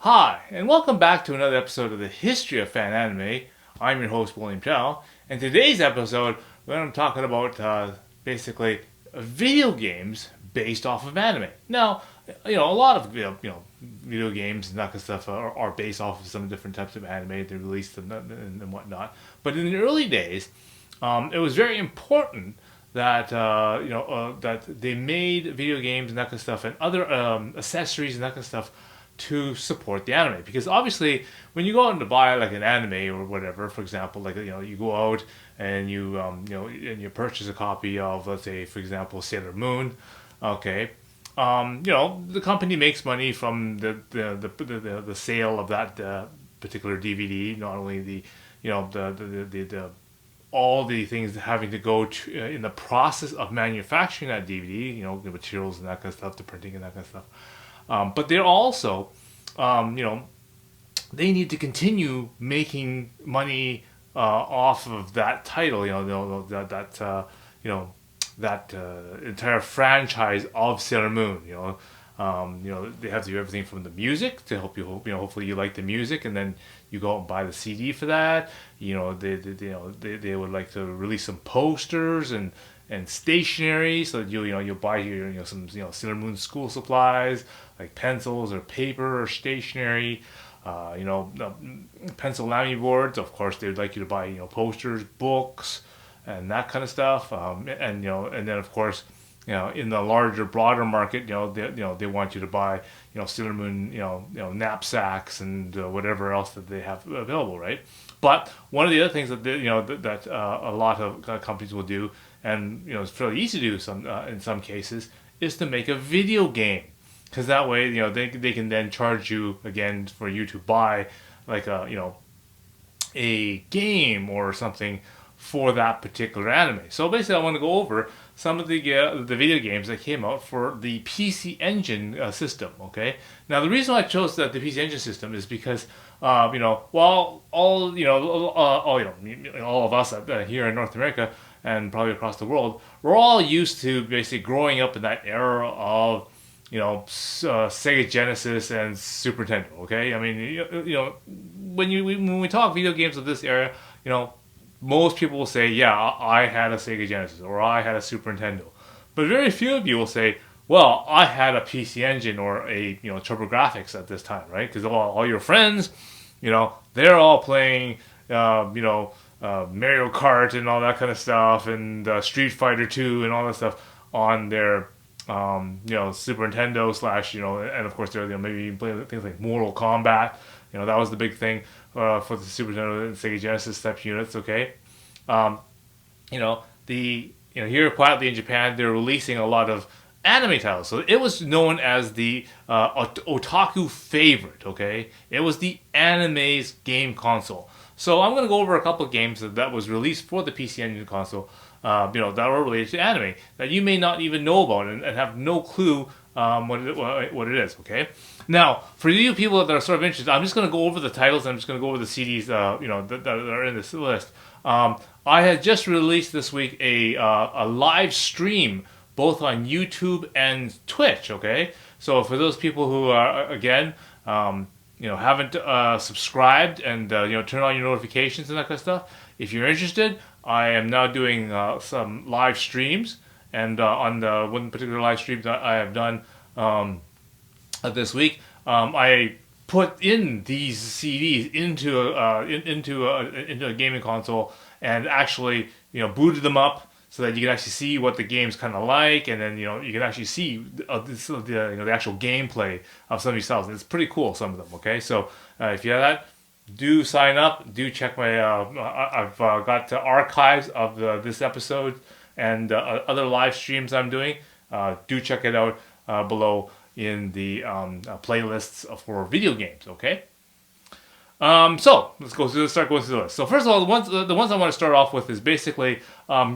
Hi, and welcome back to another episode of the History of Fan Anime. I'm your host, William Chow, and today's episode, we're going to be talking about basically video games based off of anime. Now, a lot of video games and that kind of stuff are based off of some different types of anime. They released them and whatnot. But in the early days, it was very important that that they made video games and that kind of stuff and other accessories and that kind of stuff to support the anime, because obviously when you go out to buy like an anime or whatever, for example, like you go out and you purchase a copy of, let's say, for example, Sailor Moon. Okay. The company makes money from the sale of that particular DVD. Not only the all the things having to go to, in the process of manufacturing that DVD, the materials and that kind of stuff, the printing and that kind of stuff. But they're also, they need to continue making money off of that title. That entire franchise of Sailor Moon. They have to do everything from the music to help you. Hopefully you like the music, and then you go out and buy the CD for that. They would like to release some posters and stationery, so that you'll buy some Sailor Moon school supplies like pencils or paper or stationery. Pencil laminating boards. Of course, they would like you to buy posters, books, and that kind of stuff. And then of course, in the larger, broader market, they want you to buy Sailor Moon knapsacks and whatever else that they have available, right? But one of the other things that that a lot of companies will do, and it's fairly easy to do in some cases, is to make a video game, because that way they can then charge you again for you to buy like a game or something for that particular anime. So basically, I want to go over some of the video games that came out for the PC Engine system. Okay, now the reason why I chose the PC Engine system is because while all of us here in North America and probably across the world, we're all used to basically growing up in that era of Sega Genesis and Super Nintendo. Okay, I mean when we talk video games of this era, most people will say, yeah, I had a Sega Genesis or I had a Super Nintendo. But very few of you will say, well, I had a PC Engine or a TurboGrafx at this time, right? Because all your friends, they're all playing, Mario Kart and all that kind of stuff, and Street Fighter 2 and all that stuff on their Super Nintendo / and of course they're maybe even playing things like Mortal Kombat. That was the big thing for the Super Nintendo and Sega Genesis type units. Okay, here quietly in Japan, they're releasing a lot of anime titles. So it was known as the otaku favorite. Okay, it was the anime's game console. So I'm going to go over a couple of games that was released for the PC Engine console. That were related to anime that you may not even know about and have no clue what it is. Okay, now for you people that are sort of interested, I'm just going to go over the titles. I'm just going to go over the CDs that are in this list. I had just released this week a live stream both on YouTube and Twitch. Okay, so for those people who are again haven't subscribed and turn on your notifications and that kind of stuff, if you're interested, I am now doing some live streams, and on the one particular live stream that I have done this week, I put in these CDs into a gaming console and actually booted them up so that you can actually see what the game's kind of like, and then you can actually see the actual gameplay of some of these titles. It's pretty cool, some of them. Okay, so if you have that, do sign up. Do check my. I've got archives of this episode and other live streams I'm doing. Do check it out below in the playlists for video games. Okay. So let's start going through the list. So first of all, the ones I want to start off with is basically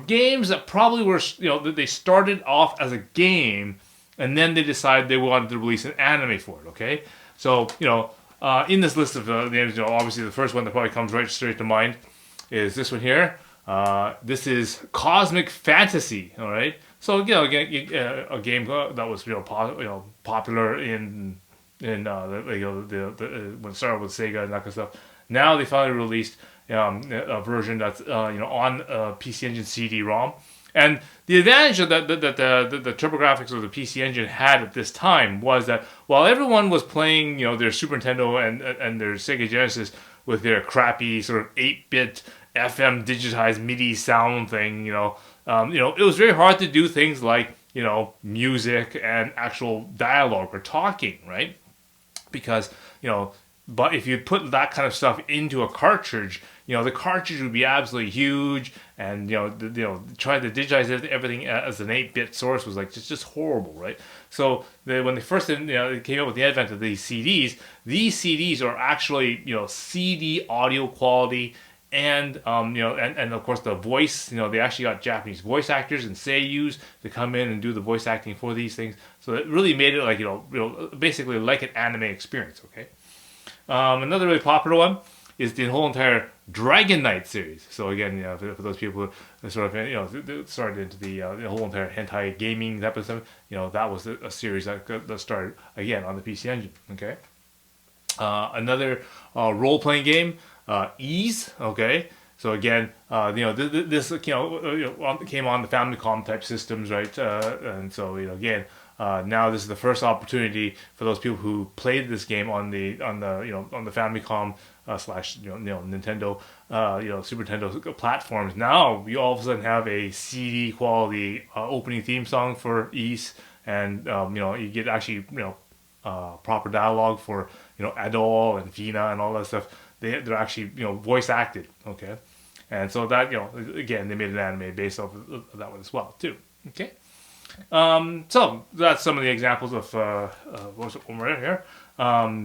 games that probably were they started off as a game and then they decided they wanted to release an anime for it. Okay. So in this list of names, obviously the first one that probably comes right straight to mind is this one here. This is Cosmic Fantasy. All right. So again, a game that was popular in in when it started with Sega and that kind of stuff. Now they finally released a version that's on PC Engine CD-ROM. And the advantage of that the TurboGrafx or the PC Engine had at this time was that while everyone was playing their Super Nintendo and their Sega Genesis with their crappy sort of 8-bit FM digitized MIDI sound thing, it was very hard to do things like music and actual dialogue or talking, right? Because but if you put that kind of stuff into a cartridge, the cartridge would be absolutely huge, and trying to digitize everything as an 8-bit source was like just horrible, right? So when they first they came up with the advent of these CDs are actually CD audio quality, and and of course the voice, they actually got Japanese voice actors and seiyus to come in and do the voice acting for these things. So it really made it like basically like an anime experience. Okay. Another really popular one is the whole entire Dragon Knight series. So again, for those people who sort of started into the whole entire hentai gaming type of stuff, that was a series that started again on the PC Engine. Okay. Another role-playing game, Ease. Okay. So again, this came on the Famicom type systems, right? And so again. Now this is the first opportunity for those people who played this game on the Famicom slash Nintendo Super Nintendo platforms. Now we all of a sudden have a CD quality opening theme song for East, and you get actually proper dialogue for Adol and Fina and all that stuff. They're actually voice acted. Okay, and so that again they made an anime based off of that one as well too. Okay. So that's some of the examples of what's one right here.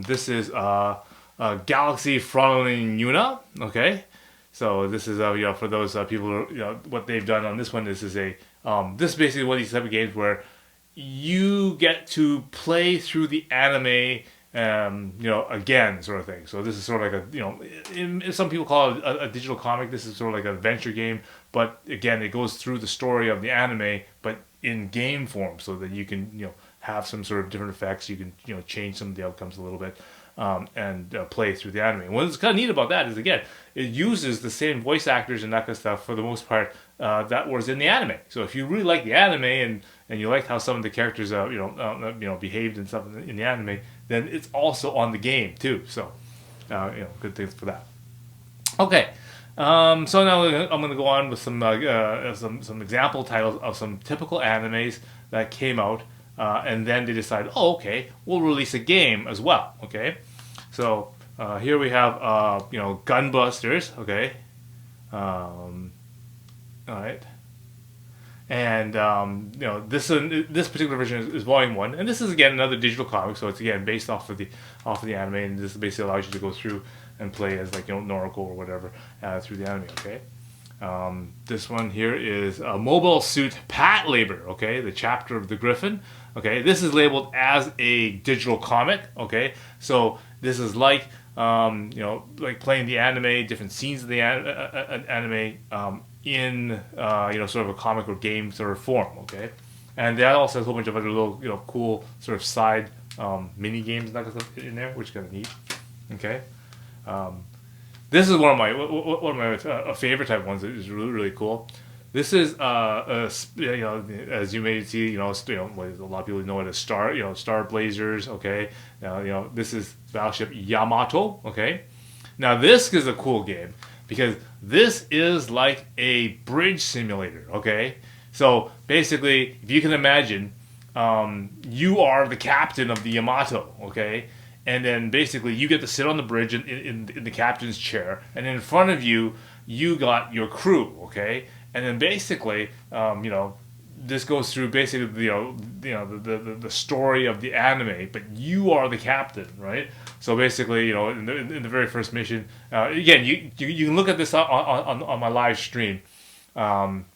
This is Galaxy Frontline Yuna. Okay, so this is for those people who, what they've done on this one. This is this is basically one of these type of games where you get to play through the anime. Again, sort of thing. So this is sort of like some people call it a digital comic. This is sort of like an adventure game, but again, it goes through the story of the anime, but in game form, so that you can have some sort of different effects. You can change some of the outcomes a little bit, and play through the anime. What's kind of neat about that is again, it uses the same voice actors and that kind of stuff for the most part that was in the anime. So if you really like the anime and you liked how some of the characters behaved and stuff in the anime, then it's also on the game too. So good things for that. Okay. So now I'm going to go on with some example titles of some typical animes that came out, and then they decide, oh, okay, we'll release a game as well. Okay, so here we have Gunbusters. Okay, all right, and this particular version is Volume 1, and this is again another digital comic, so it's again based off of the anime, and this basically allows you to go through and play as Noriko or whatever through the anime. Okay, this one here is a Mobile Suit Patlabor. Okay, the chapter of the Griffin. Okay, this is labeled as a digital comic. Okay, so this is like like playing the anime, different scenes of the anime in sort of a comic or game sort of form. Okay, and that also has a whole bunch of other little cool sort of side mini games and that kind of stuff in there, which is kind of neat. Okay. This is one of my favorite type ones that is really cool. This is as you may see, a lot of people know it as Star Blazers. Okay, now this is Battleship Yamato. Okay, now this is a cool game because this is like a bridge simulator. Okay, so basically, if you can imagine, you are the captain of the Yamato. Okay. And then basically you get to sit on the bridge in the captain's chair, and in front of you, you got your crew, okay? And then basically, this goes through basically the story of the anime, but you are the captain, right? So basically, in the very first mission, again, you can look at this on my live stream,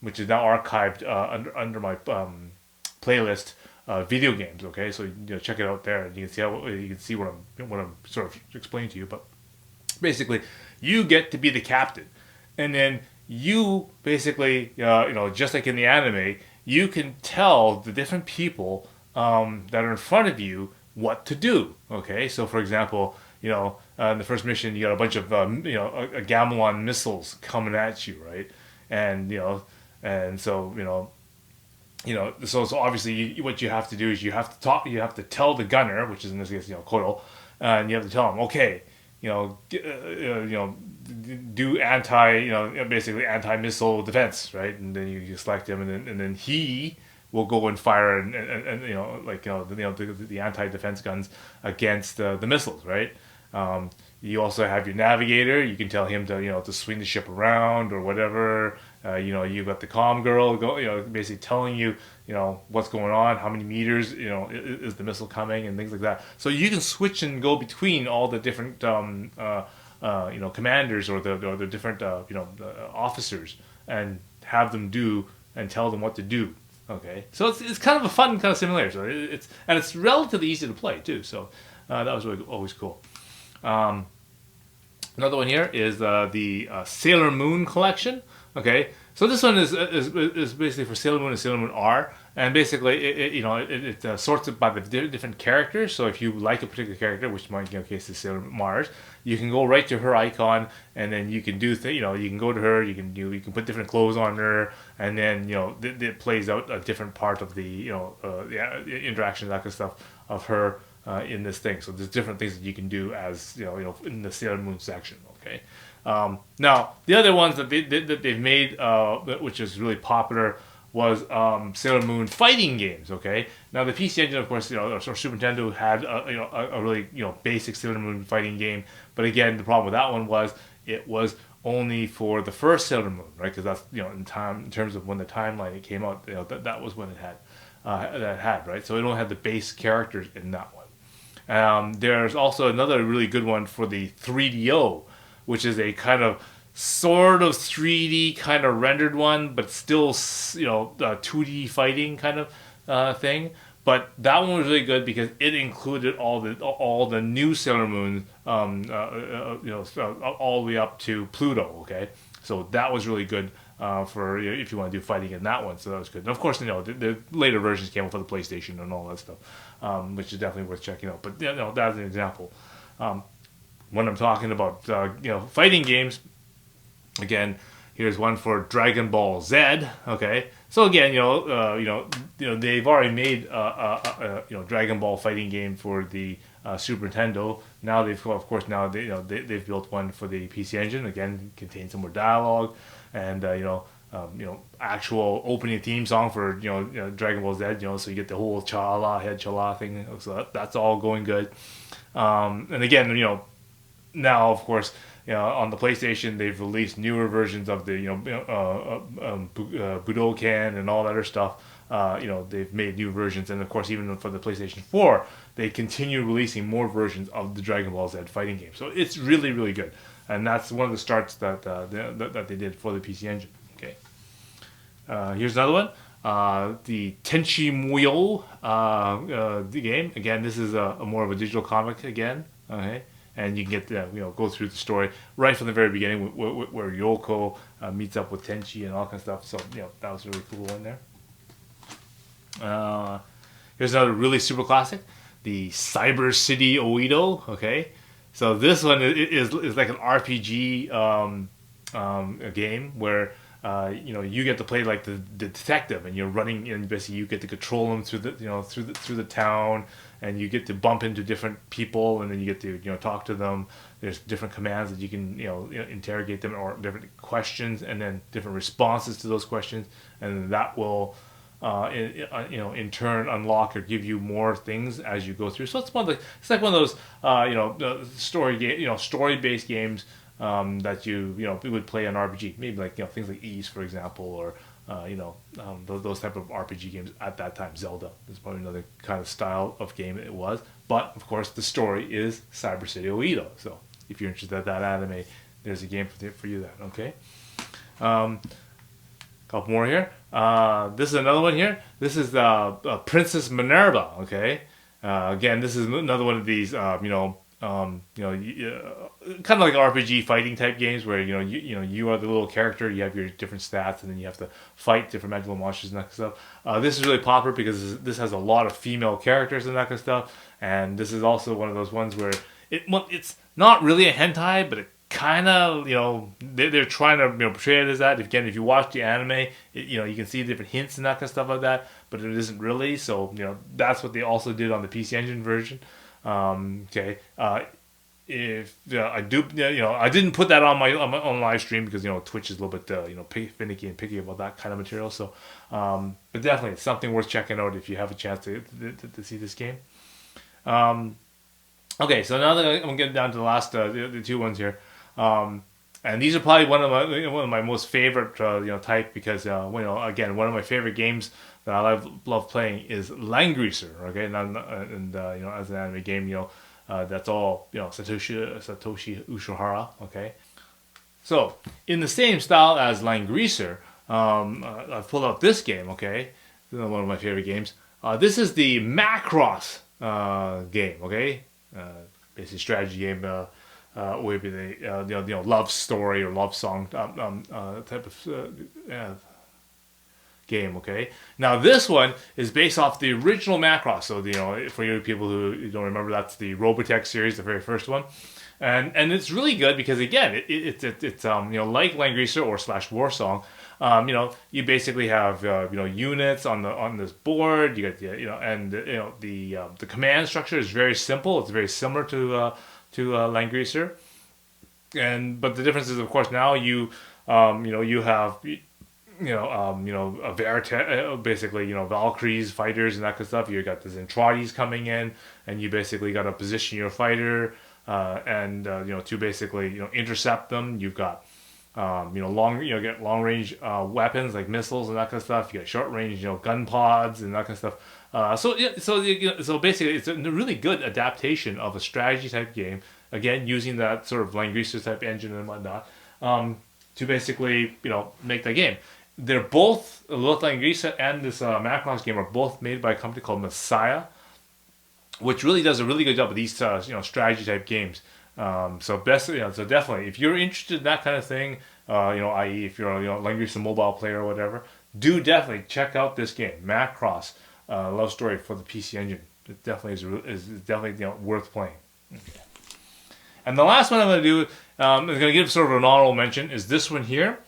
which is now archived under my playlist. Video games, okay, so check it out there, and you can see what I'm sort of explaining to you. But basically, you get to be the captain, and then you basically, just like in the anime, you can tell the different people that are in front of you what to do. Okay, so for example, in the first mission, you got a bunch of a Gamelon missiles coming at you, right? And and so so obviously what you have to do is you have to tell the gunner, which is in this case Koto, and you have to tell him, okay, do basically anti-missile defense, right? And then you select him, and then he will go and fire the anti-defense guns against the missiles, right? You also have your navigator. You can tell him to swing the ship around or whatever. You've got the comm girl basically telling you what's going on, how many meters is the missile coming, and things like that. So you can switch and go between all the different commanders or the different officers, and have them do and tell them what to do. Okay, so it's kind of a fun kind of simulator. So it's relatively easy to play too. So that was really always cool. Another one here is the Sailor Moon collection. Okay, so this one is basically for Sailor Moon and Sailor Moon R, and basically it sorts it by the different characters. So if you like a particular character, which in my case is Sailor Mars, you can go right to her icon, and then you can do you can go to her, you can put different clothes on her, and then it plays out a different part of the the interaction, that kind of stuff of her in this thing. So there's different things that you can do as in the Sailor Moon section. Okay. Now the other ones that they've made, which is really popular, was Sailor Moon fighting games. Okay. Now the PC Engine, of course, or Super Nintendo had a really basic Sailor Moon fighting game, but again, the problem with that one was it was only for the first Sailor Moon, right? Because that's in terms of when the timeline it came out, that was when it had right. So it only had the base characters in that one. There's also another really good one for the 3DO, which is a kind of sort of 3D kind of rendered one, but still 2D fighting kind of thing. But that one was really good because it included all the new Sailor Moon, all the way up to Pluto. Okay, so that was really good for if you want to do fighting in that one. So that was good. And of course, the later versions came out for the PlayStation and all that stuff, which is definitely worth checking out. But that's an example. When I'm talking about fighting games, again, here's one for Dragon Ball Z. Okay, so again, they've already made a Dragon Ball fighting game for the Super Nintendo. Now they've built one for the PC Engine. Again, contains some more dialogue and actual opening theme song for Dragon Ball Z. So you get the whole Chala thing. So that's all going good. And again, now of course, on the PlayStation they've released newer versions of the Budokan and all that other stuff. They've made new versions, and of course even for the PlayStation 4 they continue releasing more versions of the Dragon Ball Z fighting game. So it's really, really good, and that's one of the starts that they did for the PC Engine. Okay, here's another one. The Tenchi Muyo the game. Again, this is a more of a digital comic again. Okay, and you can get go through the story right from the very beginning where Yoko meets up with Tenchi and all kind of stuff. So that was a really cool one there. Here's another really super classic, the Cyber City Oito. Okay, so this one is like an RPG a game where you get to play like the detective, and you're running, and basically you get to control them through the town, and you get to bump into different people, and then you get to talk to them. There's different commands that you can interrogate them, or different questions, and then different responses to those questions, and that will in turn unlock or give you more things as you go through. So it's like one of those story-based games that you would play on RPG, maybe like things like Ys, for example, or those type of RPG games at that time. Zelda is probably another kind of style of game it was, but of course the story is Cyber City Oito. So if you're interested in that anime, there's a game for you then. Okay, couple more here. This is another one here. This is Princess Minerva. Okay, again, this is another one of these kind of like RPG fighting type games where you are the little character, you have your different stats, and then you have to fight different magical monsters and that kind of stuff. This is really popular because this has a lot of female characters and that kind of stuff, and this is also one of those ones where it's not really a hentai, but it kind of they're trying to portray it as that. Again, if you watch the anime, you can see different hints and that kind of stuff like that, but it isn't really. So that's what they also did on the PC Engine version. Okay. If I do, I didn't put that on my on live stream because Twitch is a little bit finicky and picky about that kind of material. So, but definitely it's something worth checking out if you have a chance to see this game. Okay, so now that I'm getting down to the last the two ones here, and these are probably one of my most favorite type because again, one of my favorite games that I love playing is Line Greaser. Okay, and as an anime game, that's all Satoshi Ushihara. Okay, so in the same style as Line Greaser, I've pulled out this game. Okay, this is one of my favorite games. This is the Macross game. Okay, basically strategy game. Would be the love story or love song type of game. Okay, now this one is based off the original Macross. So for you people who don't remember, that's the Robotech series, the very first one, and it's really good because again, it's like Line Greaser or / War Song. You basically have units on this board. You get the command structure is very simple. It's very similar to Line Greaser, but the difference is, of course, now you have a basically Valkyries, fighters, and that kind of stuff. You got the Zentrades coming in, and you basically got to position your fighter and to basically intercept them. You've got get long range weapons like missiles and that kind of stuff. You got short range gun pods and that kind of stuff. So basically, it's a really good adaptation of a strategy type game. Again, using that sort of Line Greaser type engine and whatnot to basically make the game. They're both Line Greaser and this Macross game are both made by a company called Messiah, which really does a really good job of these strategy type games. So definitely, if you're interested in that kind of thing, i.e. if you're a Line Greaser mobile player or whatever, do definitely check out this game, Macross Love Story for the PC Engine. It definitely is definitely worth playing. Okay. And the last one I'm going to do, I'm going to give sort of an honorable mention, is this one here.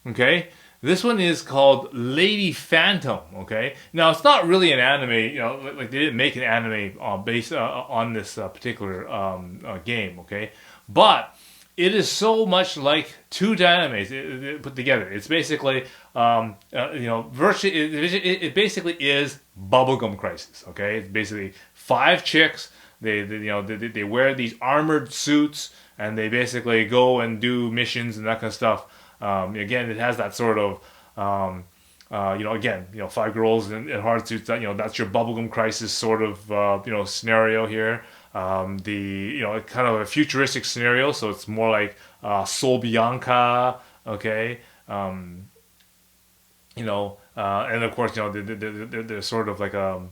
Okay, this one is called Lady Phantom. Okay, now it's not really an anime. Like they didn't make an anime based on this particular game. Okay, but it is so much like two animes put together. It's basically, virtually, it basically is Bubblegum Crisis. Okay, it's basically 5 chicks. They wear these armored suits and they basically go and do missions and that kind of stuff. Again, it has that sort of 5 girls in hard suits. That's your Bubblegum Crisis sort of scenario here. Kind of a futuristic scenario, so it's more like Soul Bianca. Okay. And of course, they're sort of like a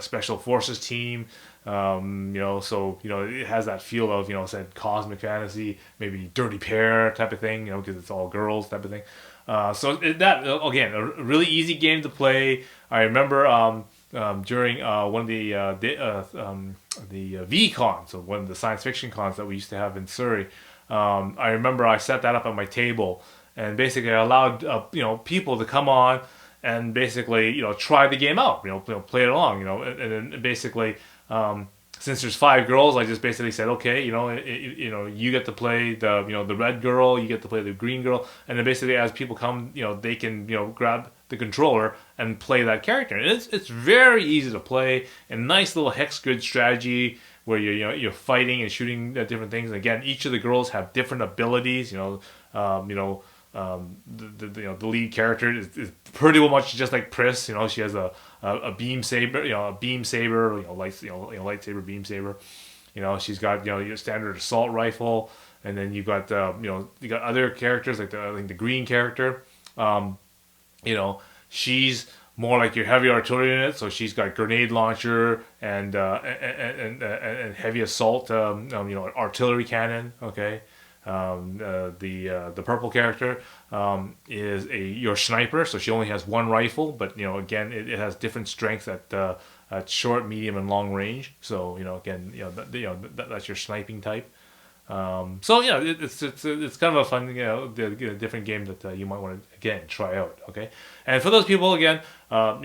special forces team. So it has that feel of said cosmic fantasy, maybe Dirty Pair type of thing, because it's all girls type of thing. That again, a really easy game to play. I remember during one of the V-Con, so one of the science fiction cons that we used to have in Surrey. I remember I set that up on my table. And basically, I allowed people to come on and basically try the game out, play it along, and then basically since there's 5 girls, I just basically said, okay, you get to play the red girl, you get to play the green girl, and then basically as people come, they can grab the controller and play that character. And it's very easy to play, a nice little hex grid strategy where you're fighting and shooting at different things. And again, each of the girls have different abilities, the lead character is pretty much just like Pris. She has a beam saber, lightsaber, beam saber. She's got your standard assault rifle, and then you've got you got other characters like the green character. She's more like your heavy artillery unit. So she's got grenade launcher and heavy assault, artillery cannon. Okay. The purple character is your sniper, so she only has one rifle, but again it has different strengths at short, medium, and long range. So again that's your sniping type. So it's kind of a fun different game that you might want to again try out. Okay, and for those people again, on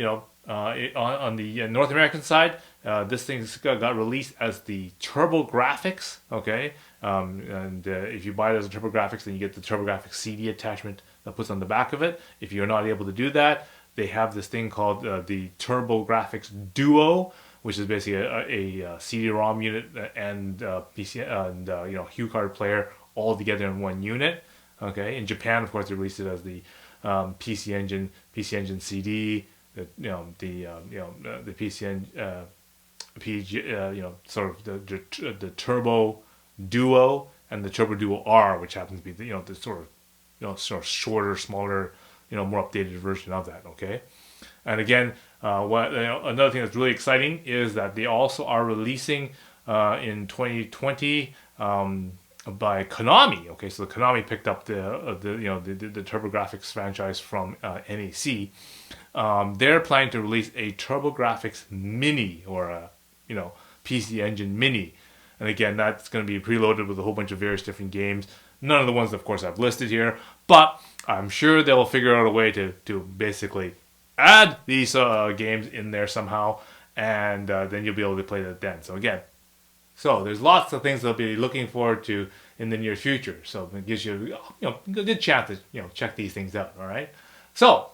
the North American side, this thing got released as the TurboGrafx. Okay, and if you buy it as a TurboGrafx, then you get the TurboGrafx CD attachment that puts on the back of it. If you're not able to do that, they have this thing called the TurboGrafx Duo, which is basically a CD-ROM unit and PC and Hue card player all together in one unit. Okay, in Japan, of course, they released it as the PC Engine CD, the PC Engine sort of the Turbo Duo and the Turbo Duo R, which happens to be the sort of shorter, smaller, more updated version of that. Okay, and again, another thing that's really exciting is that they also are releasing in 2020 by Konami. Okay, so Konami picked up the TurboGrafx franchise from NEC. They're planning to release a TurboGrafx Mini, or a PC Engine Mini, and again that's going to be preloaded with a whole bunch of various different games. None of the ones, of course, I've listed here, but I'm sure they'll figure out a way to basically add these games in there somehow, and then you'll be able to play that then. So there's lots of things they'll be looking forward to in the near future. So it gives you a good chance to check these things out. All right. So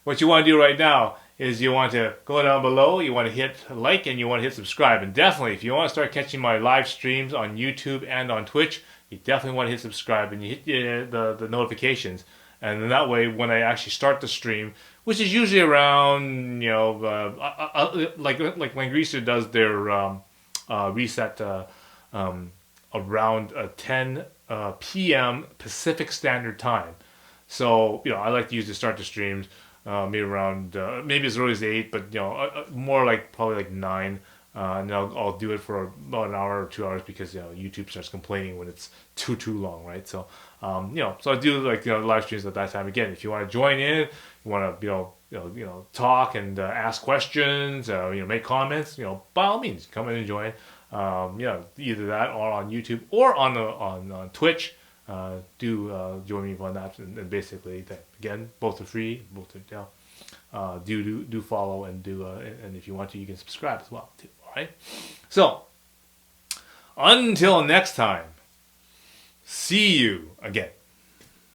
what you want to do right now is you want to go down below. You want to hit like and you want to hit subscribe. And definitely, if you want to start catching my live streams on YouTube and on Twitch, you definitely want to hit subscribe and you hit the notifications. And then that way, when I actually start the stream, which is usually around, like when Greaser does their reset around 10 p.m. Pacific Standard Time. So, I like to use to start the streams maybe around, maybe as early as 8, but, more like probably like 9. And I'll do it for about an hour or 2 hours because YouTube starts complaining when it's too long, right? So so I do like live streams at that time. Again, if you want to join in, you want to talk and ask questions, make comments, by all means come in and join. Either that or on YouTube or on Twitch. Do join me on that and basically again both are free, both are do follow and and if you want to you can subscribe as well too. Right? So, until next time, see you again.